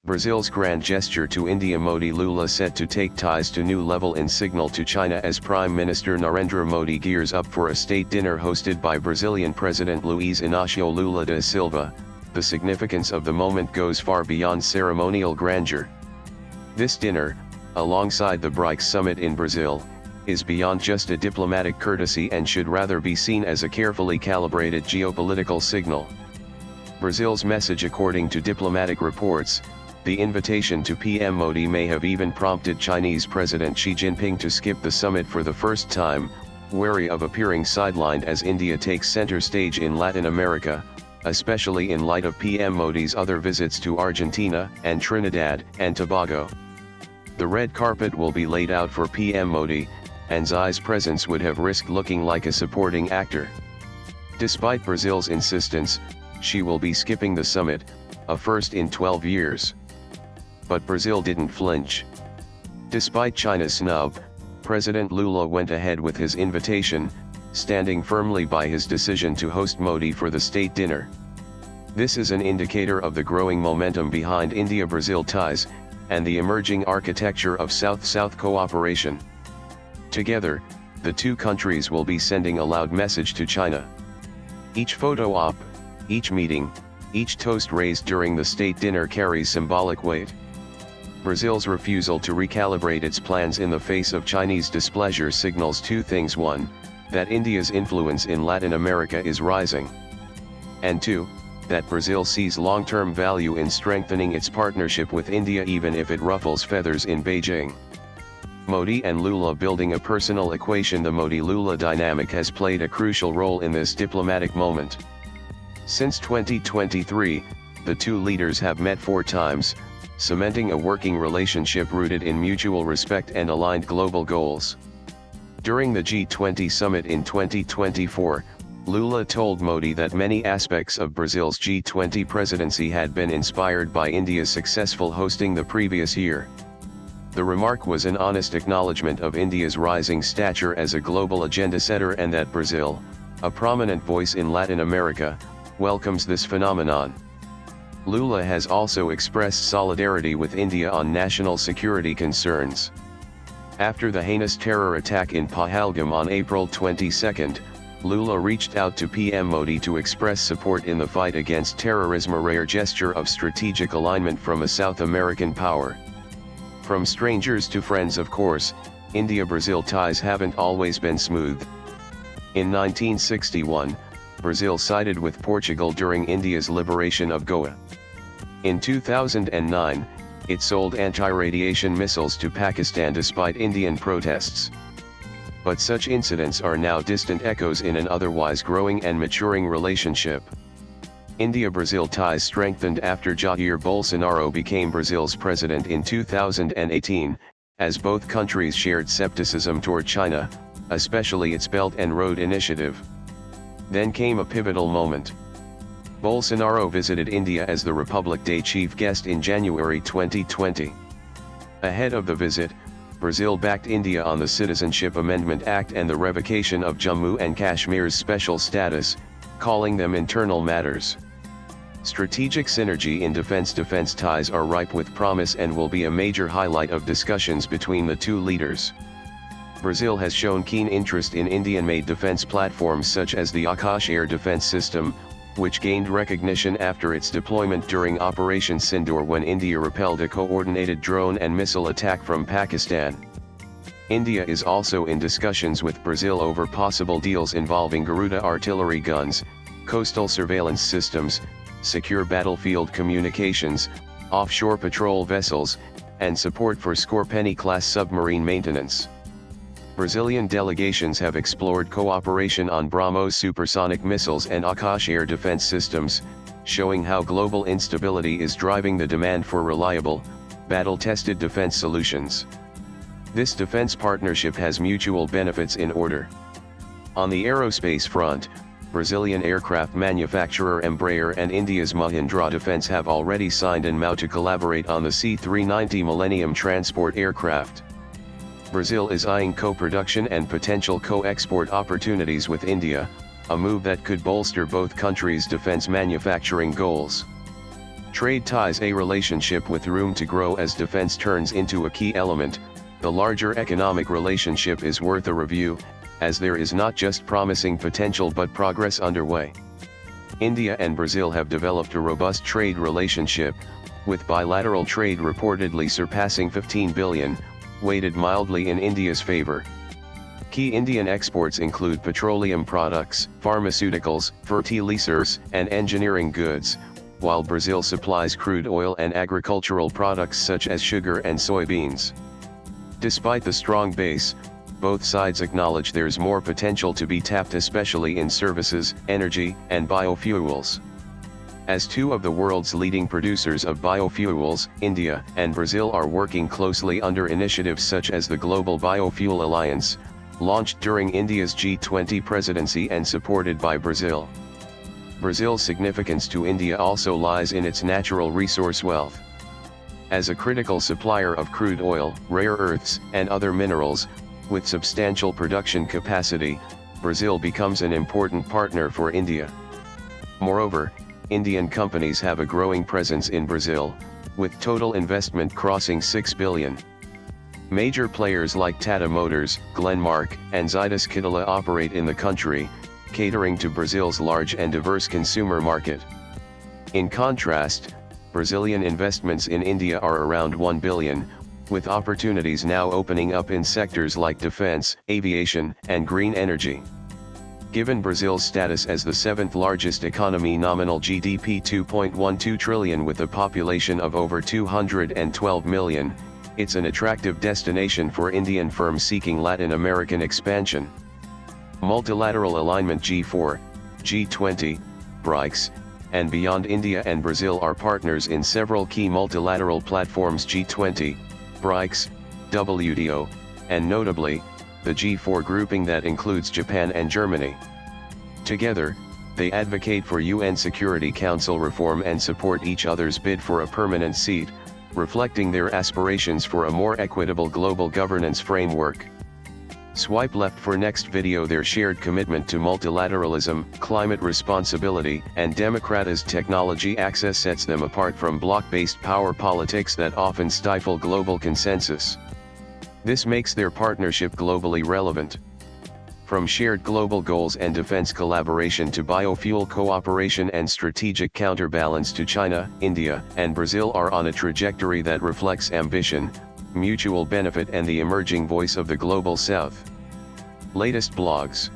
Brazil's grand gesture to India. Modi Lula set to take ties to new level in signal to China as Prime Minister Narendra Modi gears up for a state dinner hosted by Brazilian President Luiz Inácio Lula da Silva. The significance of the moment goes far beyond ceremonial grandeur. This dinner, alongside the BRICS summit in Brazil, is beyond just a diplomatic courtesy and should rather be seen as a carefully calibrated geopolitical signal. Brazil's message. According to diplomatic reports, the invitation to PM Modi may have even prompted Chinese President Xi Jinping to skip the summit for the first time, wary of appearing sidelined as India takes center stage in Latin America, especially in light of PM Modi's other visits to Argentina and Trinidad and Tobago. The red carpet will be laid out for PM Modi, and Xi's presence would have risked looking like a supporting actor. Despite Brazil's insistence, Xi will be skipping the summit, a first in 12 years. But Brazil didn't flinch. Despite China's snub, President Lula went ahead with his invitation, standing firmly by his decision to host Modi for the state dinner. This is an indicator of the growing momentum behind India-Brazil ties, and the emerging architecture of South-South cooperation. Together, the two countries will be sending a loud message to China. Each photo op, each meeting, each toast raised during the state dinner carries symbolic weight. Brazil's refusal to recalibrate its plans in the face of Chinese displeasure signals two things: one, that India's influence in Latin America is rising, and two, that Brazil sees long-term value in strengthening its partnership with India even if it ruffles feathers in Beijing. Modi and Lula building a personal equation. The Modi-Lula dynamic has played a crucial role in this diplomatic moment. Since 2023, the two leaders have met 4 times, cementing a working relationship rooted in mutual respect and aligned global goals. During the G20 summit in 2024, Lula told Modi that many aspects of Brazil's G20 presidency had been inspired by India's successful hosting the previous year. The remark was an honest acknowledgement of India's rising stature as a global agenda setter and that Brazil, a prominent voice in Latin America, welcomes this phenomenon. Lula has also expressed solidarity with India on national security concerns. After the heinous terror attack in Pahalgam on April 22, Lula reached out to PM Modi to express support in the fight against terrorism, a rare gesture of strategic alignment from a South American power. From strangers to friends, of course, India-Brazil ties haven't always been smooth. In 1961, Brazil sided with Portugal during India's liberation of Goa. In 2009, it sold anti-radiation missiles to Pakistan despite Indian protests. But such incidents are now distant echoes in an otherwise growing and maturing relationship. India-Brazil ties strengthened after Jair Bolsonaro became Brazil's president in 2018, as both countries shared skepticism toward China, especially its Belt and Road Initiative. Then came a pivotal moment. Bolsonaro visited India as the Republic Day chief guest in January 2020. Ahead of the visit, Brazil backed India on the Citizenship Amendment Act and the revocation of Jammu and Kashmir's special status, calling them internal matters. Strategic synergy in defense ties are ripe with promise and will be a major highlight of discussions between the two leaders. Brazil has shown keen interest in Indian-made defense platforms such as the Akash air defense system, which gained recognition after its deployment during Operation Sindoor when India repelled a coordinated drone and missile attack from Pakistan. India is also in discussions with Brazil over possible deals involving Garuda artillery guns, coastal surveillance systems, secure battlefield communications, offshore patrol vessels, and support for Skorpeni-class submarine maintenance. Brazilian delegations have explored cooperation on BrahMos supersonic missiles and Akash air defense systems, showing how global instability is driving the demand for reliable, battle-tested defense solutions. This defense partnership has mutual benefits in order. On the aerospace front, Brazilian aircraft manufacturer Embraer and India's Mahindra Defence have already signed an MOU to collaborate on the C-390 Millennium transport aircraft. Brazil is eyeing co-production and potential co-export opportunities with India, a move that could bolster both countries' defense manufacturing goals. Trade ties a relationship with room to grow as defense turns into a key element. The larger economic relationship is worth a review, as there is not just promising potential but progress underway. India and Brazil have developed a robust trade relationship, with bilateral trade reportedly surpassing 15 billion, weighted mildly in India's favor. Key Indian exports include petroleum products, pharmaceuticals, fertilizers, and engineering goods, while Brazil supplies crude oil and agricultural products such as sugar and soybeans. Despite the strong base, both sides acknowledge there's more potential to be tapped, especially in services, energy, and biofuels. As two of the world's leading producers of biofuels, India and Brazil are working closely under initiatives such as the Global Biofuel Alliance, launched during India's G20 presidency and supported by Brazil. Brazil's significance to India also lies in its natural resource wealth. As a critical supplier of crude oil, rare earths, and other minerals, with substantial production capacity, Brazil becomes an important partner for India. Moreover, Indian companies have a growing presence in Brazil, with total investment crossing 6 billion. Major players like Tata Motors, Glenmark, and Zytus Kitila operate in the country, catering to Brazil's large and diverse consumer market. In contrast, Brazilian investments in India are around 1 billion, with opportunities now opening up in sectors like defense, aviation, and green energy. Given Brazil's status as the seventh largest economy, nominal GDP 2.12 trillion with a population of over 212 million, it's an attractive destination for Indian firms seeking Latin American expansion. Multilateral alignment G4, G20, BRICS, and beyond. India and Brazil are partners in several key multilateral platforms: G20, BRICS, WTO, and notably, the G4 grouping that includes Japan and Germany. Together, they advocate for UN Security Council reform and support each other's bid for a permanent seat, reflecting their aspirations for a more equitable global governance framework. Swipe left for next video. Their shared commitment to multilateralism, climate responsibility, and democratized technology access sets them apart from bloc-based power politics that often stifle global consensus. This makes their partnership globally relevant. From shared global goals and defense collaboration to biofuel cooperation and strategic counterbalance to China, India, and Brazil are on a trajectory that reflects ambition, mutual benefit, and the emerging voice of the Global South. Latest blogs.